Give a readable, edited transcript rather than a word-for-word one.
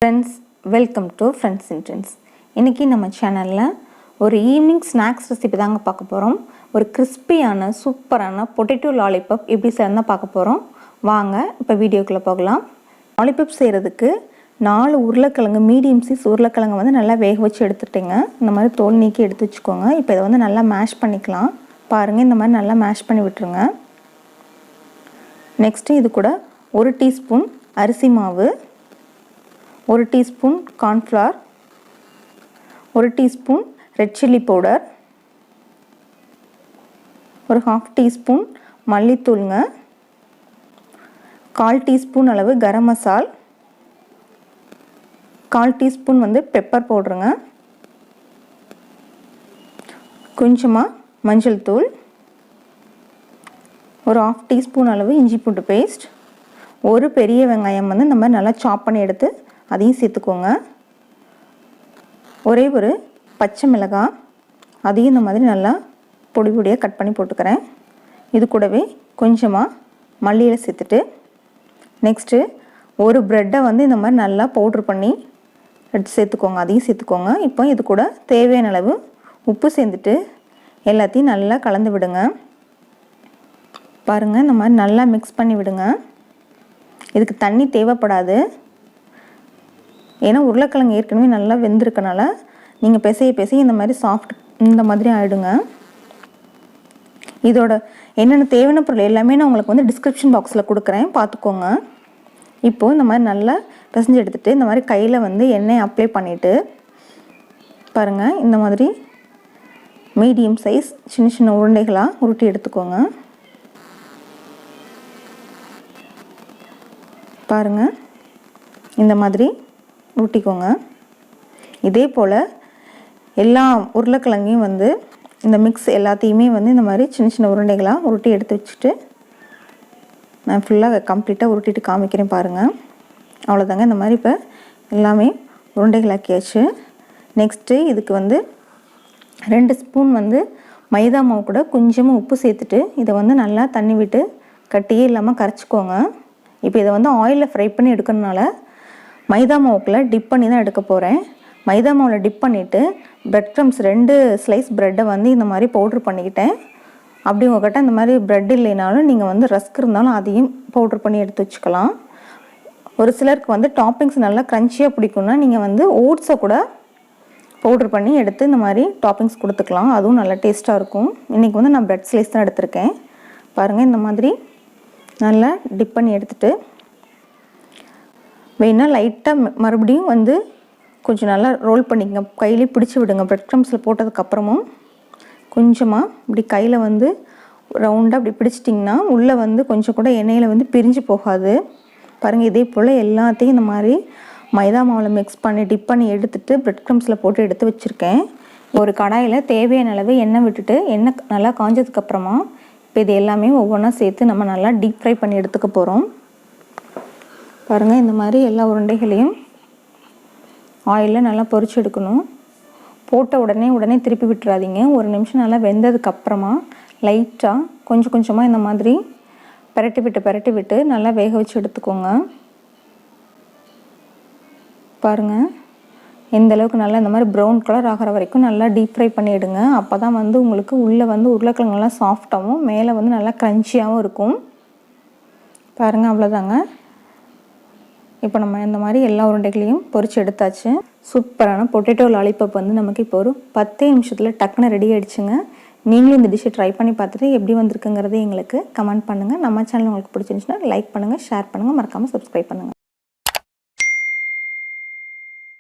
Friends, welcome to Friends and Trends. இன்னைக்கு நம்ம சேனல்ல ஒரு ஈவினிங் ஸ்நாக்ஸ் ரெசிபி தாங்க பார்க்க போறோம். ஒரு கிறிஸ்பியான சூப்பரான பொட்டேட்டோ லாலிபாப் எப்படி செய்யறதுன்னு பார்க்க போறோம். வாங்க இப்போ வீடியோக்குள்ள போகலாம். லாலிபாப் செய்யிறதுக்கு 4 உருளைக்கிழங்கு மீடியம் சைஸ் உருளைக்கிழங்கு வந்து நல்லா வேக வச்சு எடுத்துட்டேங்க. இந்த மாதிரி தோல் நீக்கி எடுத்து வச்சுக்கோங்க. இப்போ இத வந்து நல்லா மேஷ் பண்ணிக்கலாம். பாருங்க இந்த மாதிரி நல்லா மேஷ் பண்ணி விட்டுருங்க. நெக்ஸ்ட் இது கூட 1 டீஸ்பூன் அரிசி மாவு, 1 teaspoon corn flour, 1 teaspoon red chilli powder, ஒரு 1/2 teaspoon மல்லித்தூளுங்க, 1/4 teaspoon அளவு கரம் மசால், 1/4 teaspoon வந்து பெப்பர் பவுடருங்க, கொஞ்சமா மஞ்சள் தூள், ஒரு 1/2 teaspoon அளவு இஞ்சி பூண்டு பேஸ்ட், ஒரு பெரிய வெங்காயம் வந்து நம்ம நல்லா சாப் பண்ணி எடுத்து அதையும் சேர்த்துக்கோங்க. ஒரே ஒரு பச்சை மிளகாய் அதையும் இந்த மாதிரி நல்லா பொடி பொடியாக கட் பண்ணி போட்டுக்கிறேன். இது கூடவே கொஞ்சமாக மல்லியில் சேர்த்துட்டு நெக்ஸ்ட்டு ஒரு ப்ரெட்டை வந்து இந்த மாதிரி நல்லா பவுட்ரு பண்ணி எடுத்து சேர்த்துக்கோங்க. அதையும் சேர்த்துக்கோங்க. இப்போ இது கூட தேவையான அளவு உப்பு சேர்த்துட்டு எல்லாத்தையும் நல்லா கலந்து விடுங்க. பாருங்கள் இந்த மாதிரி நல்லா மிக்ஸ் பண்ணி விடுங்க. இதுக்கு தண்ணி தேவைப்படாது. ஏன்னா உருளைக்கிழங்கு ஏற்கனவே நல்லா வெந்திருக்கனால நீங்கள் பிசைய இந்த மாதிரி சாஃப்ட் இந்த மாதிரி ஆகிடுங்க. இதோட என்னென்ன தேவையான பொருள் எல்லாமே நான் உங்களுக்கு வந்து டிஸ்கிரிப்ஷன் பாக்ஸில் கொடுக்குறேன், பார்த்துக்கோங்க. இப்போது இந்த மாதிரி நல்லா பிசைஞ்சு எடுத்துகிட்டு இந்த மாதிரி கையில் வந்து எண்ணெய் அப்ளை பண்ணிவிட்டு பாருங்கள் இந்த மாதிரி மீடியம் சைஸ் சின்ன சின்ன உருண்டைகளாக உருட்டி எடுத்துக்கோங்க. பாருங்கள் இந்த மாதிரி ஊட்டிக்கோங்க. இதே போல் எல்லா உருளைக்கிழங்கையும் வந்து இந்த மிக்ஸ் எல்லாத்தையுமே வந்து இந்த மாதிரி சின்ன சின்ன உருண்டைகளாக உருட்டி எடுத்து வச்சுட்டு நான் ஃபுல்லாக கம்ப்ளீட்டாக உருட்டிட்டு காமிக்கிறேன் பாருங்கள். அவ்வளோதாங்க. இந்த மாதிரி இப்போ எல்லாமே உருண்டைகளாக்கியாச்சு. நெக்ஸ்ட்டு இதுக்கு வந்து 2 ஸ்பூன் வந்து மைதா மாவு கூட கொஞ்சமாக உப்பு சேர்த்துட்டு இதை வந்து நல்லா தண்ணி விட்டு கட்டியே இல்லாமல் கரைச்சிக்கோங்க. இப்போ இதை வந்து ஆயிலில் ஃப்ரை பண்ணி எடுக்கிறதுனால மைதா மாவுக்குள்ளே டிப் பண்ணி தான் எடுக்க போகிறேன். மைதா மாவில் டிப் பண்ணிவிட்டு ப்ரெட் க்ரம்ஸ் 2 ஸ்லைஸ் ப்ரெட்டை வந்து இந்த மாதிரி பவுட்ரு பண்ணிக்கிட்டேன். அப்படி உங்கள்கிட்ட இந்த மாதிரி ப்ரெட் இல்லைனாலும் நீங்கள் வந்து ரஸ்க் இருந்தாலும் அதையும் பவுட்ரு பண்ணி எடுத்து வச்சுக்கலாம். ஒரு சிலருக்கு வந்து டாப்பிங்ஸ் நல்லா க்ரன்ச்சியாக பிடிக்கும்னா நீங்கள் வந்து ஓட்ஸை கூட பவுட்ரு பண்ணி எடுத்து இந்த மாதிரி டாப்பிங்ஸ் கொடுத்துக்கலாம். அதுவும் நல்லா டேஸ்ட்டாக இருக்கும். இன்றைக்கி வந்து நான் ப்ரெட் ஸ்லைஸ் தான் எடுத்திருக்கேன். பாருங்கள் இந்த மாதிரி நல்லா டிப் பண்ணி எடுத்துகிட்டு வேணால் லைட்டாக மறுபடியும் வந்து கொஞ்சம் நல்லா ரோல் பண்ணிக்கங்க. கையிலே பிடிச்சி விடுங்க. ப்ரெட் க்ரம்ஸில் போட்டதுக்கப்புறமும் கொஞ்சமாக இப்படி கையில் வந்து ரவுண்டாக இப்படி பிடிச்சிட்டிங்கன்னா உள்ளே வந்து கொஞ்சம் கூட எண்ணெயில் வந்து பிரிஞ்சு போகாது. பாருங்கள் இதே போல் எல்லாத்தையும் இந்த மாதிரி மைதா மாவில் மிக்ஸ் பண்ணி டிப் பண்ணி எடுத்துகிட்டு ப்ரெட் க்ரம்ஸில் போட்டு எடுத்து வச்சுருக்கேன். ஒரு கடாயில் தேவையான அளவு எண்ணெய் விட்டுட்டு எண்ணெய் நல்லா காஞ்சதுக்கப்புறமா இப்போ இது எல்லாமே ஒவ்வொன்றா சேர்த்து நம்ம நல்லா டீப் ஃப்ரை பண்ணி எடுத்துக்க போகிறோம். பாருங்கள் இந்த மாதிரி எல்லா உருண்டைகளையும் ஆயிலில் நல்லா பொரிச்சு எடுக்கணும். போட்ட உடனே திருப்பி விட்டுறாதீங்க. ஒரு நிமிஷம் நல்லா வெந்ததுக்கப்புறமா லைட்டாக கொஞ்சம் கொஞ்சமாக இந்த மாதிரி பரட்டி விட்டு நல்லா வேக வச்சு எடுத்துக்கோங்க. பாருங்கள் எந்த அளவுக்கு நல்லா இந்த மாதிரி ப்ரௌன் கலர் ஆகிற வரைக்கும் நல்லா டீப் ஃப்ரை பண்ணிவிடுங்க. அப்போ தான் வந்து உங்களுக்கு உள்ளே வந்து உருளைக்கிழங்கு நல்லா சாஃப்டாகவும் மேலே வந்து நல்லா க்ரன்ச்சியாகவும் இருக்கும். பாருங்கள் அவ்வளோதாங்க. இப்போ நம்ம இந்த மாதிரி எல்லா உருண்டைகளையும் பொரிச்சு எடுத்தாச்சு. சூப்பரான பொட்டேட்டோ லாலிபாப் வந்து நமக்கு இப்போ ஒரு 10 நிமிஷத்தில் டக்குன்னு ரெடி ஆகிடுச்சுங்க. நீங்களும் இந்த டிஷ்ஷை ட்ரை பண்ணி பார்த்துட்டு எப்படி வந்திருக்குங்கிறதே எங்களுக்கு கமெண்ட் பண்ணுங்கள். நம்ம சேனல் உங்களுக்கு பிடிச்சிருந்துச்சுன்னா லைக் பண்ணுங்கள், ஷேர் பண்ணுங்கள், மறக்காமல் சப்ஸ்கிரைப் பண்ணுங்கள்.